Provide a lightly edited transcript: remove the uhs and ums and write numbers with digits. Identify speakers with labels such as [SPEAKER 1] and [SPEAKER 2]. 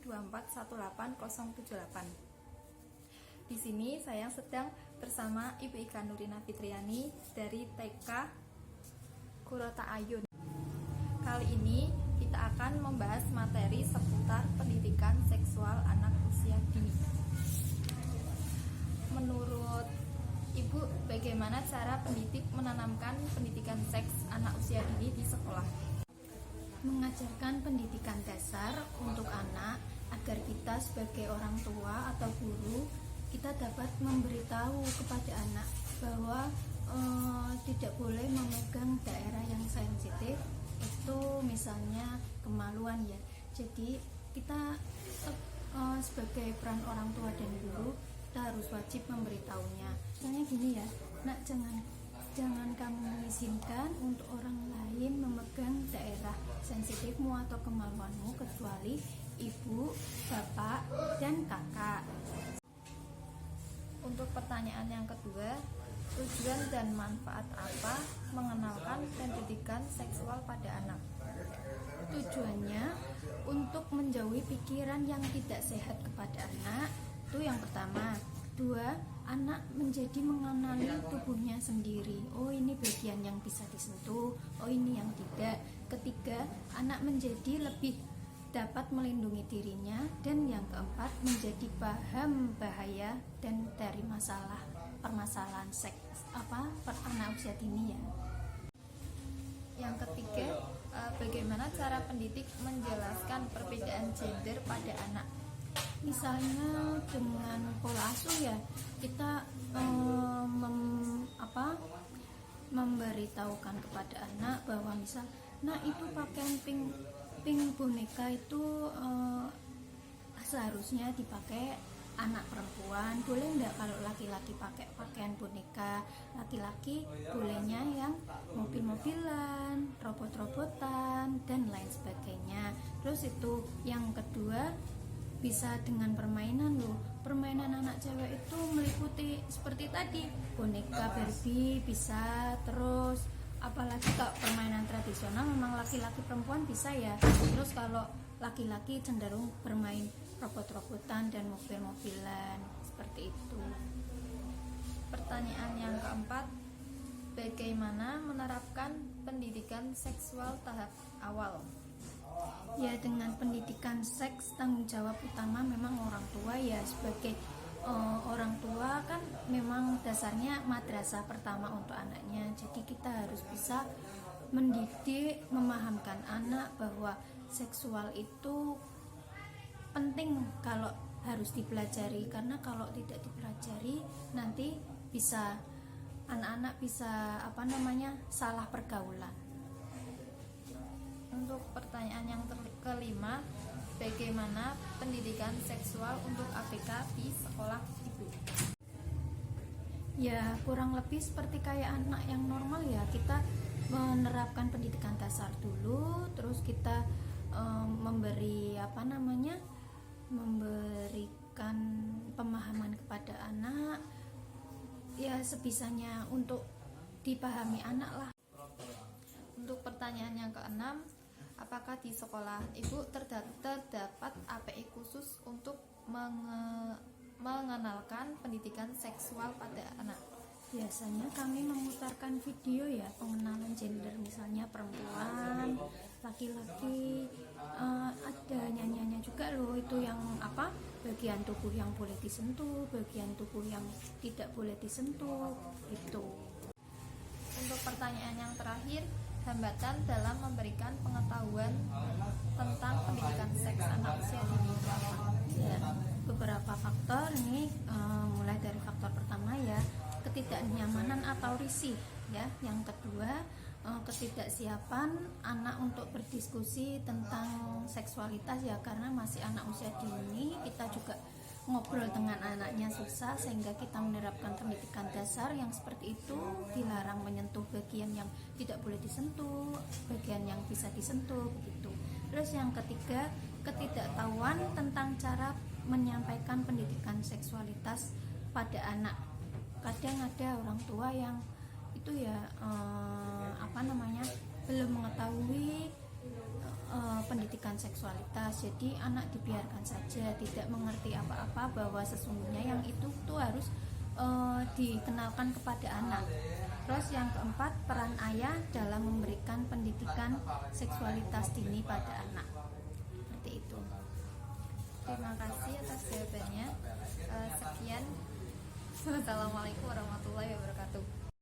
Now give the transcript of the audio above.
[SPEAKER 1] 2418078. Di sini saya sedang bersama Ibu Ika Nurina Fitriani dari TK Kurota Ayun. Kali ini kita akan membahas materi seputar pendidikan seksual anak usia dini. Menurut Ibu, bagaimana cara pendidik menanamkan pendidikan seks anak usia dini di sekolah?
[SPEAKER 2] Mengajarkan pendidikan dasar untuk anak agar kita sebagai orang tua atau guru, kita dapat memberitahu kepada anak bahwa tidak boleh memegang daerah yang sensitif, itu misalnya kemaluan ya. Jadi kita sebagai peran orang tua dan guru, kita harus wajib memberitahunya. Misalnya gini ya, nak, jangan kamu mengizinkan untuk orang lain memegang daerah sensitifmu atau kemaluanmu kecuali ibu, bapak, dan kakak.
[SPEAKER 1] Untuk pertanyaan yang kedua, tujuan dan manfaat apa mengenalkan pendidikan seksual pada anak?
[SPEAKER 2] Tujuannya untuk menjauhi pikiran yang tidak sehat kepada anak, itu yang pertama. Dua, anak menjadi mengenali tubuhnya sendiri. Oh, ini bagian yang bisa disentuh, oh ini yang tidak. Ketiga, anak menjadi lebih dapat melindungi dirinya. Dan yang keempat, menjadi paham bahaya dan dari permasalahan seks per anak usia dini ya.
[SPEAKER 1] Yang ketiga, bagaimana cara pendidik menjelaskan perbedaan gender pada anak?
[SPEAKER 2] Misalnya dengan pola asuh ya, kita memberitahukan kepada anak bahwa misal, nah itu pakaian pink boneka itu seharusnya dipakai anak perempuan. Boleh enggak kalau laki-laki pakai pakaian boneka? Laki-laki bolehnya yang mobil-mobilan, robot-robotan, dan lain sebagainya. Terus itu yang kedua, bisa dengan permainan loh. Permainan anak cewek itu meliputi seperti tadi, boneka Barbie bisa, terus apalagi kalau permainan tradisional memang laki-laki perempuan bisa ya. Terus kalau laki-laki cenderung bermain robot-robotan dan mobil-mobilan seperti itu.
[SPEAKER 1] Pertanyaan yang keempat, bagaimana menerapkan pendidikan seksual tahap awal?
[SPEAKER 2] Ya, dengan pendidikan seks, tanggung jawab utama memang orang tua ya. Sebagai orang tua kan memang dasarnya madrasah pertama untuk anaknya. Jadi kita harus bisa mendidik, memahamkan anak bahwa seksual itu penting kalau harus dipelajari. Karena kalau tidak dipelajari nanti bisa anak-anak bisa salah pergaulan.
[SPEAKER 1] Untuk pertanyaan yang kelima, bagaimana pendidikan seksual untuk ABK di sekolah Ibu?
[SPEAKER 2] Ya, kurang lebih seperti kayak anak yang normal ya. Kita menerapkan pendidikan dasar dulu, terus kita memberikan pemahaman kepada anak ya sebisanya untuk dipahami anak lah.
[SPEAKER 1] Untuk pertanyaan yang keenam, apakah di sekolah Ibu terdapat API khusus untuk mengenalkan pendidikan seksual pada anak?
[SPEAKER 2] Biasanya kami memutarkan video ya, pengenalan gender, misalnya perempuan, laki-laki, ada nyanyiannya juga loh, itu yang bagian tubuh yang boleh disentuh, bagian tubuh yang tidak boleh disentuh, itu.
[SPEAKER 1] Untuk pertanyaan yang terakhir, hambatan dalam memberikan pengetahuan tentang pendidikan seks anak usia dini.
[SPEAKER 2] Ya, beberapa faktor ini, mulai dari faktor pertama ya, ketidaknyamanan atau risih ya. Yang kedua, ketidaksiapan anak untuk berdiskusi tentang seksualitas ya, karena masih anak usia dini, kita juga ngobrol dengan anaknya susah, sehingga kita menerapkan pendidikan dasar yang seperti itu, dilarang menyentuh bagian yang tidak boleh disentuh, bagian yang bisa disentuh begitu. Terus yang ketiga, ketidaktahuan tentang cara menyampaikan pendidikan seksualitas pada anak. Kadang ada orang tua yang itu ya belum mengetahui pendidikan seksualitas. Jadi anak dibiarkan saja, tidak mengerti apa-apa, bahwa sesungguhnya yang itu tuh harus dikenalkan kepada anak. Terus yang keempat, peran ayah dalam memberikan pendidikan seksualitas dini pada anak. Seperti itu.
[SPEAKER 1] Terima kasih atas jawabannya. Sekian. Wassalamualaikum warahmatullahi wabarakatuh.